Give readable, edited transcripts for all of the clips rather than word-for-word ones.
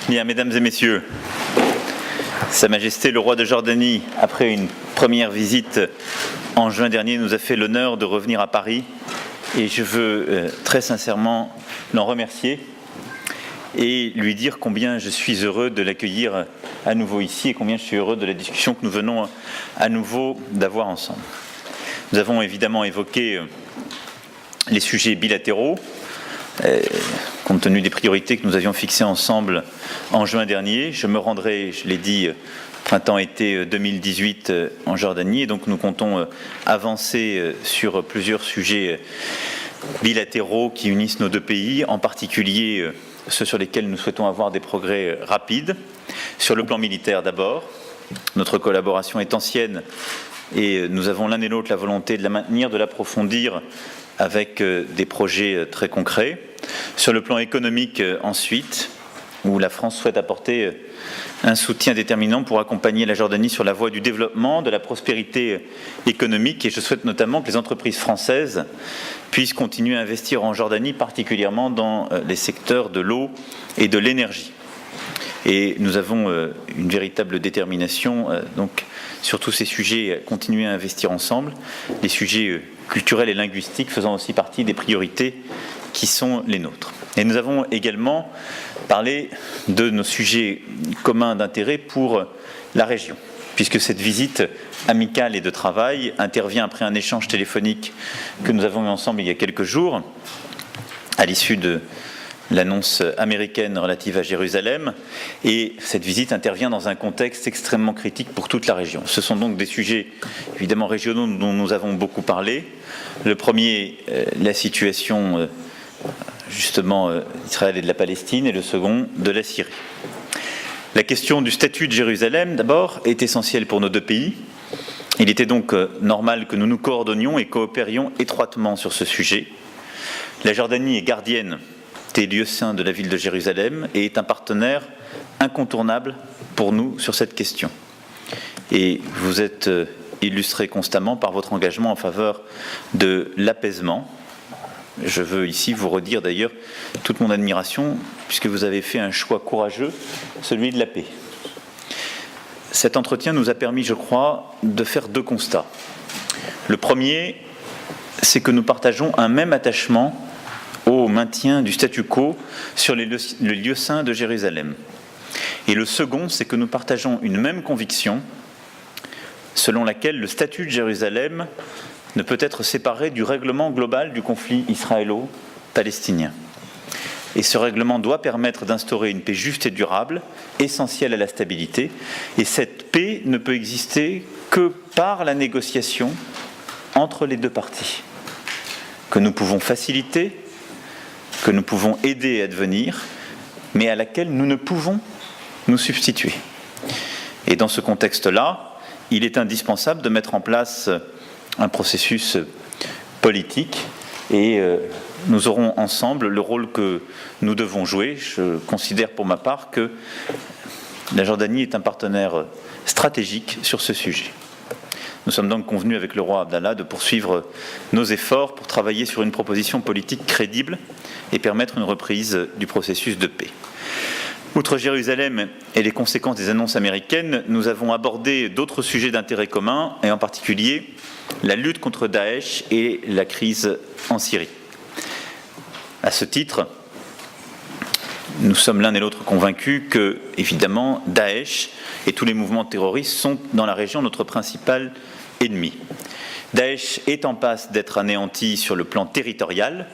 Bien, mesdames et messieurs, Sa Majesté le roi de Jordanie, après une première visite en juin dernier, nous a fait l'honneur de revenir à Paris et je veux très sincèrement l'en remercier et lui dire combien je suis heureux de l'accueillir à nouveau ici et combien je suis heureux de la discussion que nous venons à nouveau d'avoir ensemble. Nous avons évidemment évoqué les sujets bilatéraux, compte tenu des priorités que nous avions fixées ensemble en juin dernier. Je me rendrai, je l'ai dit, printemps-été 2018 en Jordanie, et donc nous comptons avancer sur plusieurs sujets bilatéraux qui unissent nos deux pays, en particulier ceux sur lesquels nous souhaitons avoir des progrès rapides. Sur le plan militaire d'abord, notre collaboration est ancienne et nous avons l'un et l'autre la volonté de la maintenir, de l'approfondir avec des projets très concrets. Sur le plan économique ensuite, où la France souhaite apporter un soutien déterminant pour accompagner la Jordanie sur la voie du développement, de la prospérité économique, et je souhaite notamment que les entreprises françaises puissent continuer à investir en Jordanie, particulièrement dans les secteurs de l'eau et de l'énergie. Et nous avons une véritable détermination donc, sur tous ces sujets, à continuer à investir ensemble, les sujets culturels et linguistiques faisant aussi partie des priorités qui sont les nôtres. Et nous avons également parlé de nos sujets communs d'intérêt pour la région, puisque cette visite amicale et de travail intervient après un échange téléphonique que nous avons eu ensemble il y a quelques jours, à l'issue de l'annonce américaine relative à Jérusalem, et cette visite intervient dans un contexte extrêmement critique pour toute la région. Ce sont donc des sujets évidemment régionaux dont nous avons beaucoup parlé. Le premier, la situation justement d'Israël et de la Palestine, et le second, de la Syrie. La question du statut de Jérusalem, d'abord, est essentielle pour nos deux pays. Il était donc normal que nous nous coordonnions et coopérions étroitement sur ce sujet. La Jordanie est gardienne des lieux saints de la ville de Jérusalem et est un partenaire incontournable pour nous sur cette question. Et vous êtes illustré constamment par votre engagement en faveur de l'apaisement. Je veux ici vous redire d'ailleurs toute mon admiration, puisque vous avez fait un choix courageux, celui de la paix. Cet entretien nous a permis, je crois, de faire deux constats. Le premier, c'est que nous partageons un même attachement au maintien du statu quo sur les lieux saints de Jérusalem. Et le second, c'est que nous partageons une même conviction selon laquelle le statut de Jérusalem ne peut être séparé du règlement global du conflit israélo-palestinien. Et ce règlement doit permettre d'instaurer une paix juste et durable, essentielle à la stabilité. Et cette paix ne peut exister que par la négociation entre les deux parties, que nous pouvons faciliter, que nous pouvons aider à advenir, mais à laquelle nous ne pouvons nous substituer. Et dans ce contexte-là, il est indispensable de mettre en place un processus politique et nous aurons ensemble le rôle que nous devons jouer. Je considère pour ma part que la Jordanie est un partenaire stratégique sur ce sujet. Nous sommes donc convenus avec le roi Abdallah de poursuivre nos efforts pour travailler sur une proposition politique crédible et permettre une reprise du processus de paix. Outre Jérusalem et les conséquences des annonces américaines, nous avons abordé d'autres sujets d'intérêt commun, et en particulier la lutte contre Daesh et la crise en Syrie. À ce titre, nous sommes l'un et l'autre convaincus que, évidemment, Daesh et tous les mouvements terroristes sont dans la région notre principal ennemi. Daesh est en passe d'être anéanti sur le plan territorial,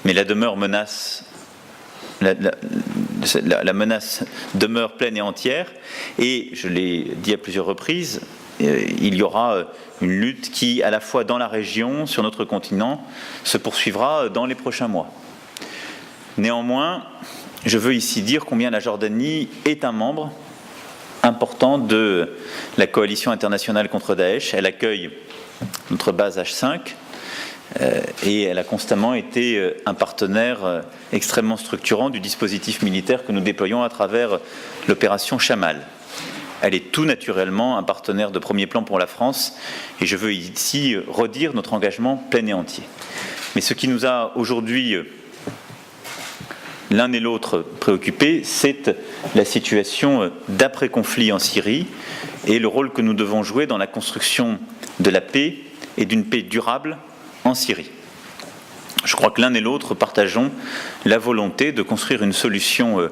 mais la menace demeure pleine et entière, et je l'ai dit à plusieurs reprises, il y aura une lutte qui, à la fois dans la région, sur notre continent, se poursuivra dans les prochains mois. Néanmoins, je veux ici dire combien la Jordanie est un membre important de la coalition internationale contre Daesh. Elle accueille notre base H5 et elle a constamment été un partenaire extrêmement structurant du dispositif militaire que nous déployons à travers l'opération Chamal. Elle est tout naturellement un partenaire de premier plan pour la France et je veux ici redire notre engagement plein et entier. Mais ce qui nous a aujourd'hui l'un et l'autre préoccupés, c'est la situation d'après-conflit en Syrie et le rôle que nous devons jouer dans la construction de la paix et d'une paix durable en Syrie. Je crois que l'un et l'autre partageons la volonté de construire une solution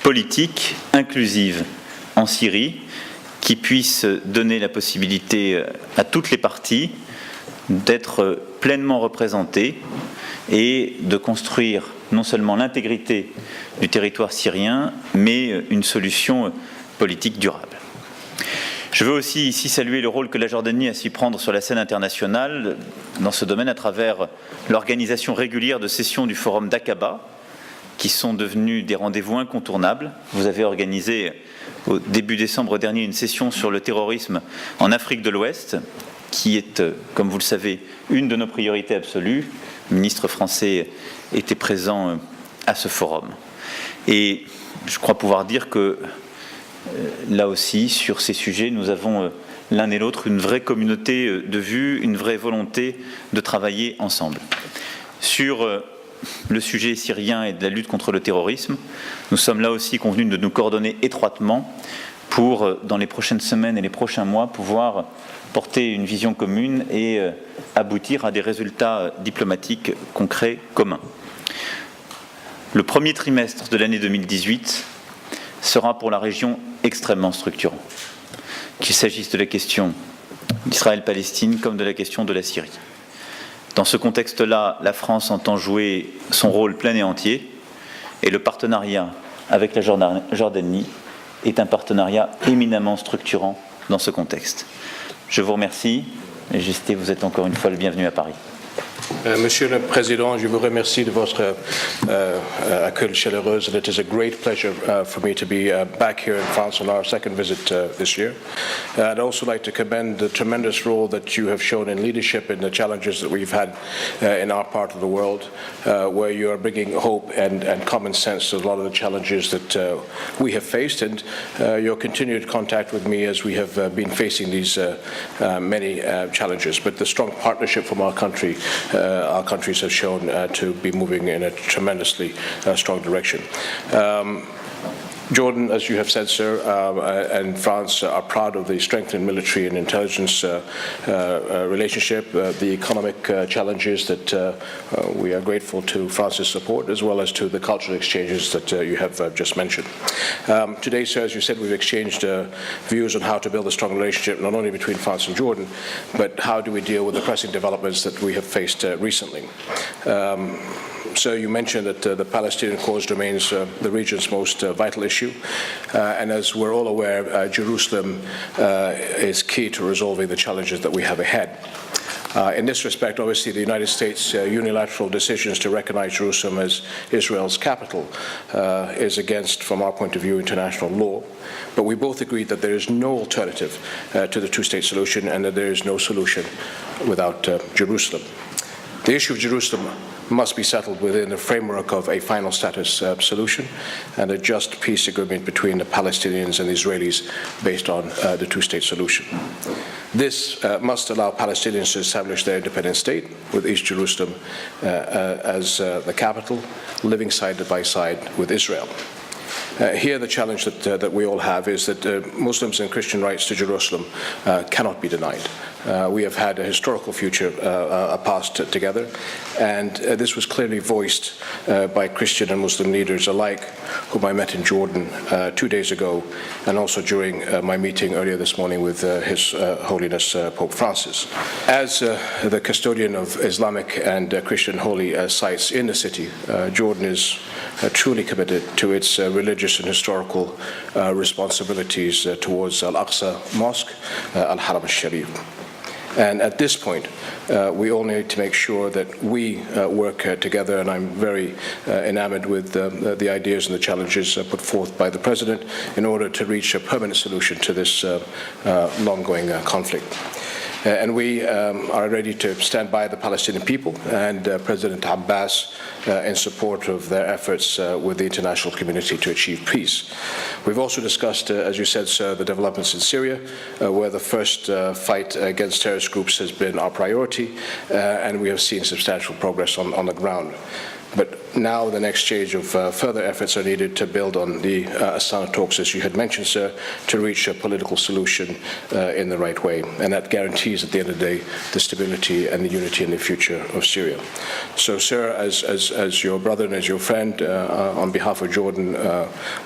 politique inclusive en Syrie qui puisse donner la possibilité à toutes les parties d'être pleinement représentées et de construire non seulement l'intégrité du territoire syrien, mais une solution politique durable. Je veux aussi ici saluer le rôle que la Jordanie a su prendre sur la scène internationale dans ce domaine à travers l'organisation régulière de sessions du Forum d'Aqaba, qui sont devenus des rendez-vous incontournables. Vous avez organisé au début décembre dernier une session sur le terrorisme en Afrique de l'Ouest, qui est, comme vous le savez, une de nos priorités absolues. Le ministre français était présent à ce forum. Et je crois pouvoir dire que là aussi, sur ces sujets, nous avons l'un et l'autre une vraie communauté de vues, une vraie volonté de travailler ensemble. Sur le sujet syrien et de la lutte contre le terrorisme, nous sommes là aussi convenus de nous coordonner étroitement pour, dans les prochaines semaines et les prochains mois, pouvoir porter une vision commune et aboutir à des résultats diplomatiques concrets communs. Le premier trimestre de l'année 2018 sera pour la région extrêmement structurant, qu'il s'agisse de la question d'Israël-Palestine comme de la question de la Syrie. Dans ce contexte-là, la France entend jouer son rôle plein et entier, et le partenariat avec la Jordanie est un partenariat éminemment structurant dans ce contexte. Je vous remercie, et Majesté, vous êtes encore une fois le bienvenu à Paris. Monsieur le Président, je vous remercie de votre accueil chaleureux. And it is a great pleasure for me to be back here in France on our second visit this year. I'd also like to commend the tremendous role that you have shown in leadership in the challenges that we've had in our part of the world, where you are bringing hope and common sense to a lot of the challenges that we have faced, and your continued contact with me as we have been facing these many challenges. But the strong partnership from our countries have shown to be moving in a tremendously strong direction. Jordan, as you have said, sir, and France are proud of the strengthened military and intelligence relationship, the economic challenges that we are grateful to France's support, as well as to the cultural exchanges that you have just mentioned. Today, sir, as you said, we've exchanged views on how to build a strong relationship, not only between France and Jordan, but how do we deal with the pressing developments that we have faced recently. So you mentioned that the Palestinian cause remains the region's most vital issue, and as we're all aware, Jerusalem is key to resolving the challenges that we have ahead. In this respect, obviously, the United States' unilateral decisions to recognize Jerusalem as Israel's capital is against, from our point of view, international law. But we both agreed that there is no alternative to the two-state solution and that there is no solution without Jerusalem. The issue of Jerusalem must be settled within the framework of a final status solution and a just peace agreement between the Palestinians and the Israelis based on the two-state solution. This must allow Palestinians to establish their independent state with East Jerusalem as the capital, living side by side with Israel. Here the challenge that we all have is that Muslims and Christian rights to Jerusalem cannot be denied. We have had a historical future, a past together, and this was clearly voiced by Christian and Muslim leaders alike, whom I met in Jordan 2 days ago, and also during my meeting earlier this morning with His Holiness Pope Francis. As the custodian of Islamic and Christian holy sites in the city, Jordan is truly committed to its religious and historical responsibilities towards Al-Aqsa Mosque, Al-Haram al-Sharif. And at this point, we all need to make sure that we work together, and I'm very enamored with the ideas and the challenges put forth by the President in order to reach a permanent solution to this long-going conflict. And we are ready to stand by the Palestinian people and President Abbas in support of their efforts with the international community to achieve peace. We've also discussed, as you said, sir, the developments in Syria, where the first fight against terrorist groups has been our priority, and we have seen substantial progress on the ground. But now the next stage of further efforts are needed to build on the Astana talks, as you had mentioned, sir, to reach a political solution in the right way. And that guarantees, at the end of the day, the stability and the unity and the future of Syria. So, sir, as your brother and as your friend, on behalf of Jordan,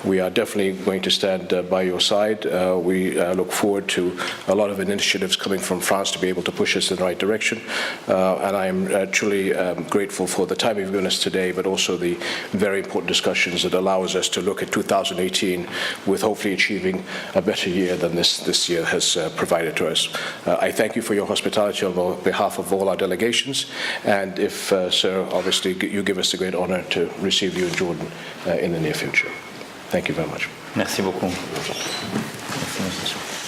we are definitely going to stand by your side. We look forward to a lot of initiatives coming from France to be able to push us in the right direction. And I am truly grateful for the time you've given us today, but also the very important discussions that allows us to look at 2018 with hopefully achieving a better year than this year has provided to us. I thank you for your hospitality on behalf of all our delegations, and if, sir, obviously you give us the great honor to receive you in Jordan in the near future. Thank you very much. Merci beaucoup. Merci, monsieur.